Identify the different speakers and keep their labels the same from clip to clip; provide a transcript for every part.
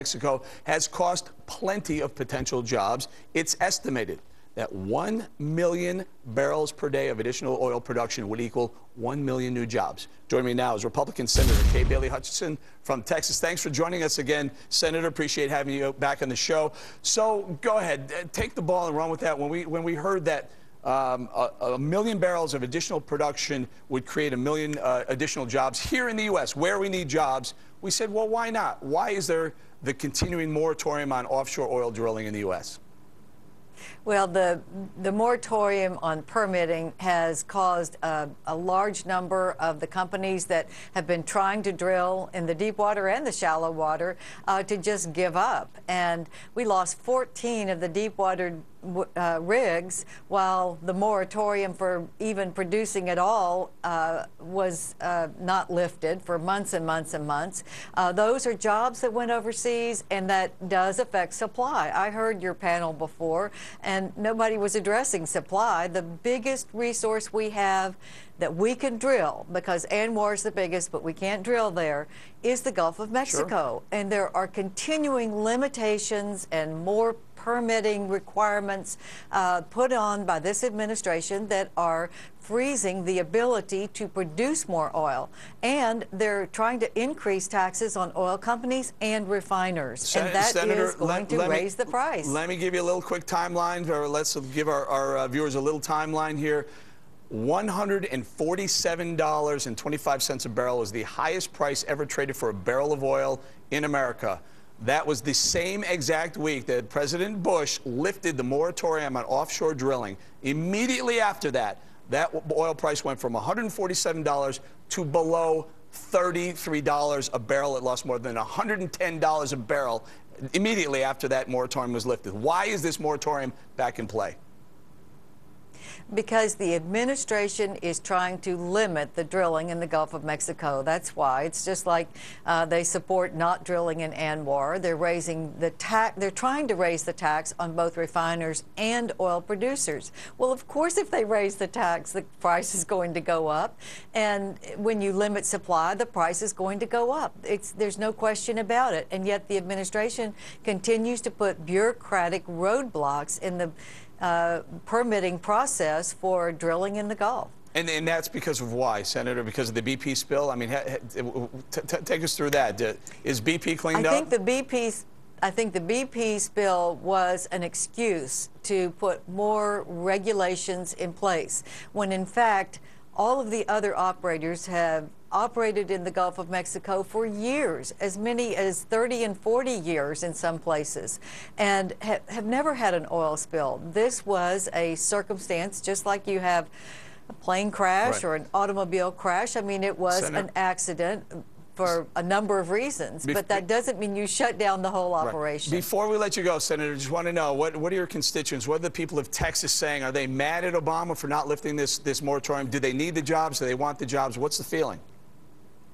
Speaker 1: Mexico has cost plenty of potential jobs. It's estimated that 1 million barrels per day of additional oil production would equal 1 million new jobs. Joining me now is Republican Senator Kay Bailey Hutchison from Texas. Thanks for joining us again, Senator. Appreciate having you back on the show. So go ahead, take the ball and run with that. When we heard that a million barrels of additional production would create 1 million additional jobs here in the U.S., where we need jobs, we said, well, why not? Why is there the continuing moratorium on offshore oil drilling in the U.S.?
Speaker 2: Well, the moratorium on permitting has caused a large number of the companies that have been trying to drill in the deep water and the shallow water to just give up. And we lost 14 of the deep water rigs, while the moratorium for even producing at all was not lifted for months and months and months. Those are jobs that went overseas, and that does affect supply. I heard your panel before, and nobody was addressing supply. The biggest resource we have that we can drill, because ANWR is the biggest, but we can't drill there, is the Gulf of Mexico. Sure. And there are continuing limitations and more permitting requirements put on by this administration that are freezing the ability to produce more oil. And they're trying to increase taxes on oil companies and refiners. And that is going to raise the price.
Speaker 1: Let me give you a little quick timeline, or let's give our viewers a little timeline here. $147.25 a barrel is the highest price ever traded for a barrel of oil in America. That was the same exact week that President Bush lifted the moratorium on offshore drilling. Immediately after that, that oil price went from $147 to below $33 a barrel. It lost more than $110 a barrel immediately after that moratorium was lifted. Why is this moratorium back in play?
Speaker 2: Because the administration is trying to limit the drilling in the Gulf of Mexico. That's why. It's just like they support not drilling in ANWR. They're raising the tax. They're trying to raise the tax on both refiners and oil producers. Well, of course, if they raise the tax, the price is going to go up. And when you limit supply, the price is going to go up. There's no question about it. And yet the administration continues to put bureaucratic roadblocks in the permitting process for drilling in the Gulf.
Speaker 1: And that's because of why, Senator? Because of the BP spill? I mean, take us through that. Is BP cleaned up?
Speaker 2: I think the BP spill was an excuse to put more regulations in place, when in fact all of the other operators have operated in the Gulf of Mexico for years, as many as 30 and 40 years in some places, and have never had an oil spill. This was a circumstance just like you have a plane crash or an automobile crash. I mean, it was an accident for a number of reasons, but that doesn't mean you shut down the whole operation.
Speaker 1: Before we let you go, Senator, just want to know, what are your constituents, what are the people of Texas saying? Are they mad at Obama for not lifting this moratorium? Do they need the jobs? Do they want the jobs? What's the feeling?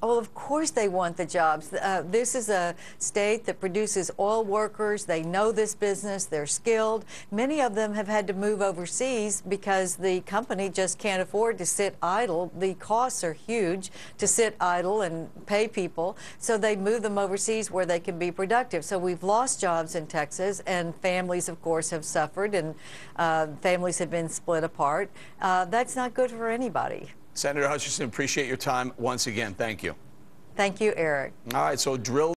Speaker 2: Well, of course they want the jobs. This is a state that produces oil workers. They know this business. They're skilled. Many of them have had to move overseas because the company just can't afford to sit idle. The costs are huge to sit idle and pay people. So they move them overseas where they can be productive. So we've lost jobs in Texas, and families, of course, have suffered, and families have been split apart. That's not good for anybody.
Speaker 1: Senator Hutchison, appreciate your time once again. Thank you.
Speaker 2: Thank you, Eric.
Speaker 1: All right, so drill